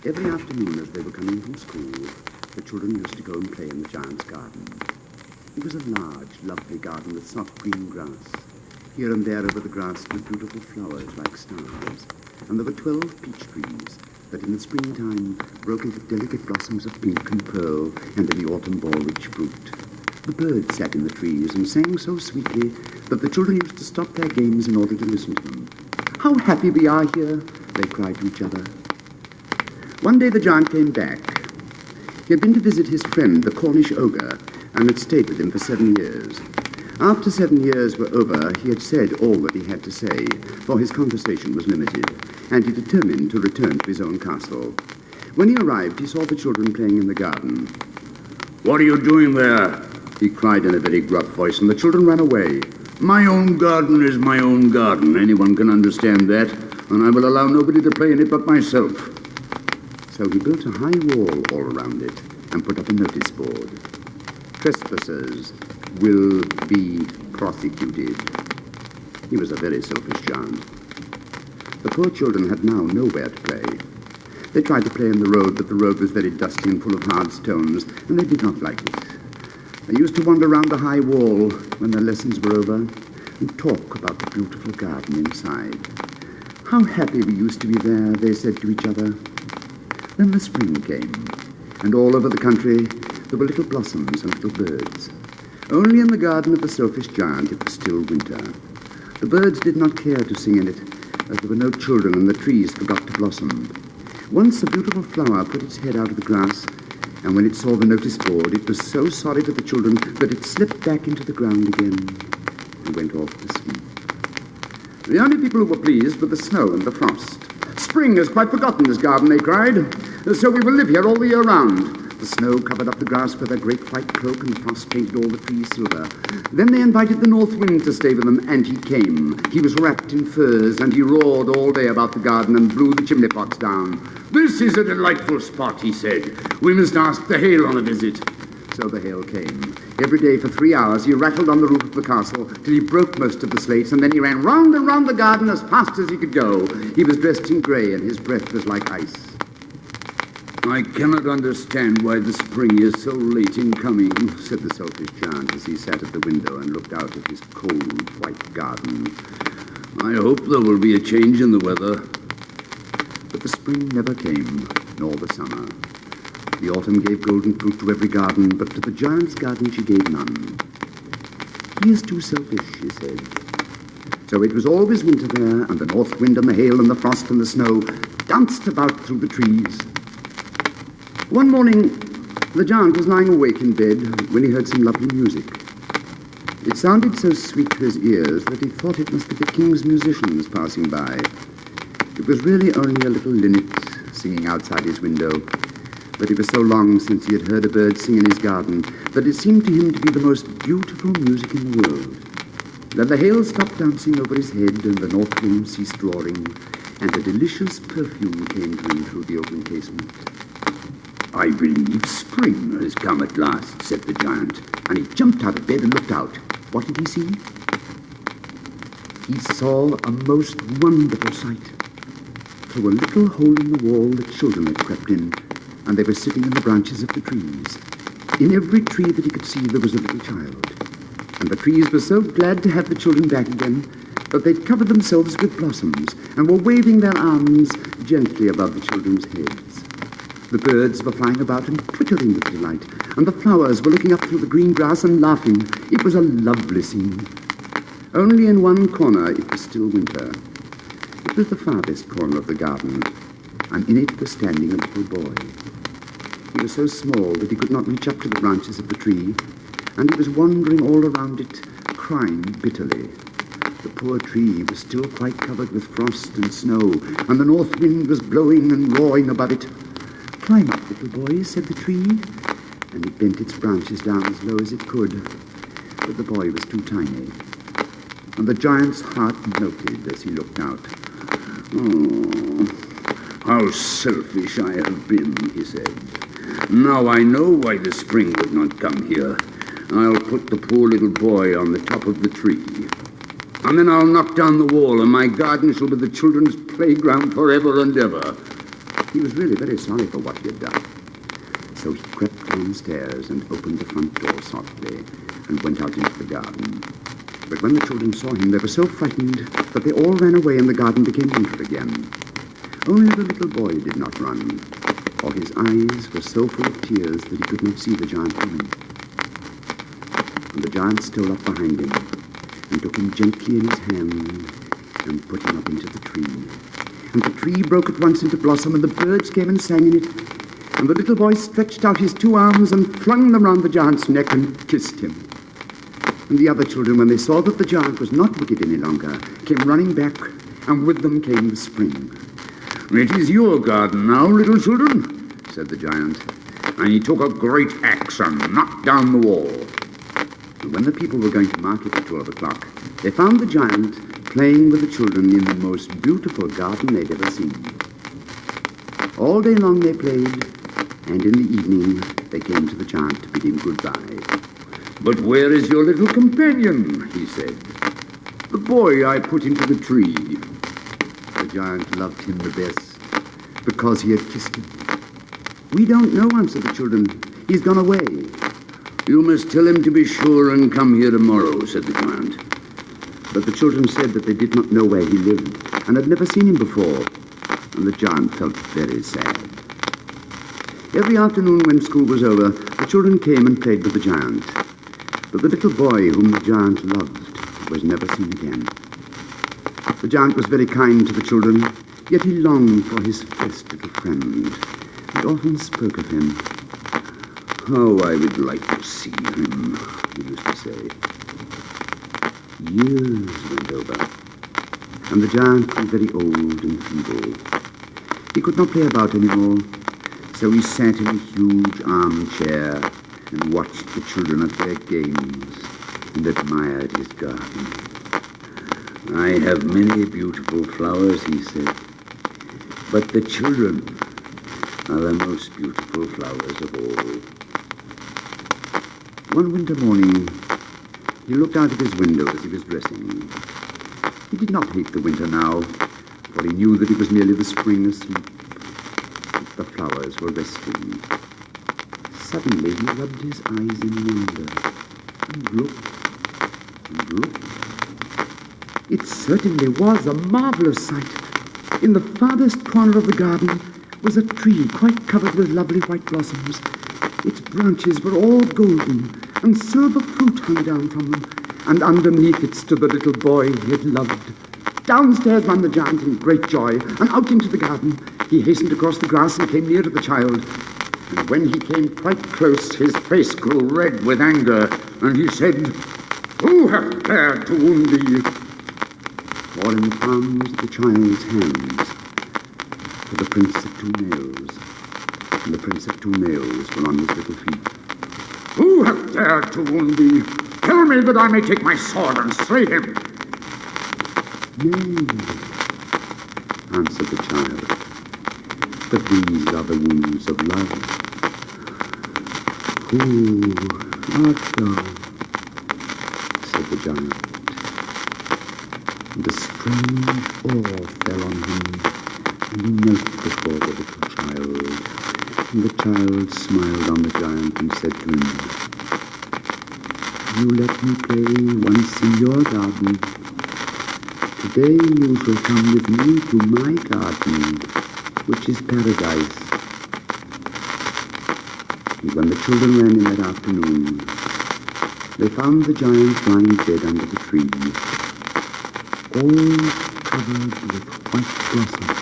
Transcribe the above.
Every afternoon as they were coming from school, the children used to go and play in the giant's garden. It was a large, lovely garden with soft green grass. Here and there over the grass stood beautiful flowers like stars, and there were 12 peach trees that in the springtime broke into delicate blossoms of pink and pearl, and in the autumn bore rich fruit. The birds sat in the trees and sang so sweetly that the children used to stop their games in order to listen to them. "How happy we are here," they cried to each other. One day the giant came back. He had been to visit his friend, the Cornish ogre, and had stayed with him for 7 years. After 7 years were over, he had said all that he had to say, for his conversation was limited, and he determined to return to his own castle. When he arrived, he saw the children playing in the garden. "What are you doing there?" he cried in a very gruff voice, and the children ran away. "My own garden is my own garden. Anyone can understand that, and I will allow nobody to play in it but myself." So he built a high wall all around it and put up a notice board. "Trespassers will be prosecuted." He was a very selfish giant. The poor children had now nowhere to play. They tried to play in the road, but the road was very dusty and full of hard stones, and they did not like it. They used to wander round the high wall when their lessons were over and talk about the beautiful garden inside. "How happy we used to be there," they said to each other. Then the spring came, and all over the country there were little blossoms and little birds. Only in the garden of the selfish giant it was still winter. The birds did not care to sing in it, as there were no children and the trees forgot to blossom. Once a beautiful flower put its head out of the grass, and when it saw the notice board, it was so sorry for the children that it slipped back into the ground again and went off to sleep. The only people who were pleased were the snow and the frost. "Spring has quite forgotten this garden," they cried, "so we will live here all the year round." The snow covered up the grass with a great white cloak, and the frost painted all the trees silver. Then they invited the north wind to stay with them, and he came. He was wrapped in furs, and he roared all day about the garden and blew the chimney pots down. "This is a delightful spot," he said. "We must ask the hail on a visit." So the hail came. Every day for 3 hours he rattled on the roof of the castle till he broke most of the slates, and then he ran round and round the garden as fast as he could go. He was dressed in grey, and his breath was like ice. "I cannot understand why the spring is so late in coming," said the selfish giant as he sat at the window and looked out at his cold white garden. "I hope there will be a change in the weather." But the spring never came, nor the summer. The autumn gave golden fruit to every garden, but to the giant's garden she gave none. "He is too selfish," she said. So it was always winter there, and the north wind and the hail and the frost and the snow danced about through the trees. One morning, the giant was lying awake in bed when he heard some lovely music. It sounded so sweet to his ears that he thought it must be the king's musicians passing by. It was really only a little linnet singing outside his window, but it was so long since he had heard a bird sing in his garden that it seemed to him to be the most beautiful music in the world. Then the hail stopped dancing over his head, and the north wind ceased roaring, and a delicious perfume came to him through the open casement. "I believe spring has come at last," said the giant, and he jumped out of bed and looked out. What did he see? He saw a most wonderful sight. Through a little hole in the wall the children had crept in, and they were sitting in the branches of the trees. In every tree that he could see there was a little child, and the trees were so glad to have the children back again that they'd covered themselves with blossoms and were waving their arms gently above the children's heads. The birds were flying about and twittering with delight, and the flowers were looking up through the green grass and laughing. It was a lovely scene. Only in one corner it was still winter. It was the farthest corner of the garden, and in it was standing a little boy. He was so small that he could not reach up to the branches of the tree, and he was wandering all around it, crying bitterly. The poor tree was still quite covered with frost and snow, and the north wind was blowing and roaring above it. "Climb up, little boy," said the tree, and it bent its branches down as low as it could. But the boy was too tiny, and the giant's heart melted as he looked out. "Oh, how selfish I have been," he said. "Now I know why the spring would not come here. I'll put the poor little boy on the top of the tree, and then I'll knock down the wall, and my garden shall be the children's playground forever and ever." He was really very sorry for what he had done. So he crept downstairs and opened the front door softly and went out into the garden. But when the children saw him, they were so frightened that they all ran away and the garden became winter again. Only the little boy did not run, for his eyes were so full of tears that he could not see the giant coming. And the giant stole up behind him and took him gently in his hand and put him up into the tree. And the tree broke at once into blossom, and the birds came and sang in it. And the little boy stretched out his 2 arms and flung them round the giant's neck and kissed him. And the other children, when they saw that the giant was not wicked any longer, came running back, and with them came the spring. "It is your garden now, little children," said the giant. And he took a great axe and knocked down the wall. And when the people were going to market at 12 o'clock, they found the giant playing with the children in the most beautiful garden they'd ever seen. All day long they played, and in the evening they came to the giant to bid him goodbye. "But where is your little companion?" he said. "The boy I put into the tree." The giant loved him the best, because he had kissed him. "We don't know," answered the children. "He's gone away." "You must tell him to be sure and come here tomorrow," said the giant. But the children said that they did not know where he lived, and had never seen him before, and the giant felt very sad. Every afternoon when school was over, the children came and played with the giant. But the little boy whom the giant loved was never seen again. The giant was very kind to the children, yet he longed for his first little friend, and often spoke of him. "How I would like to see him," he used to say. Years went over, and the giant grew very old and feeble. He could not play about anymore, so he sat in a huge armchair and watched the children at their games and admired his garden. "I have many beautiful flowers," he said, "but the children are the most beautiful flowers of all." One winter morning, he looked out of his window as he was dressing. He did not hate the winter now, for he knew that it was merely the spring asleep. The flowers were resting. Suddenly he rubbed his eyes in wonder and looked and looked. It certainly was a marvelous sight. In the farthest corner of the garden was a tree quite covered with lovely white blossoms. Its branches were all golden, and silver fruit hung down from them, and underneath it stood the little boy he had loved. Downstairs ran the giant in great joy, and out into the garden. He hastened across the grass and came near to the child. And when he came quite close, his face grew red with anger, and he said, "Who hath dared to wound thee?" For in the palms of the child's hands were the prints of 2 nails, and the prints of 2 nails were on his little feet. "Who hath dared to wound thee? Tell me that I may take my sword and slay him." "Nay," answered the child, "but these are the wounds of love." "Who art thou?" said the giant. And a strange awe fell on him, and he knelt before the little child. And the child smiled on the giant and said to him, "You let me play once in your garden. Today you shall come with me to my garden, which is paradise." And when the children ran in that afternoon, they found the giant lying dead under the tree, all covered with white blossoms.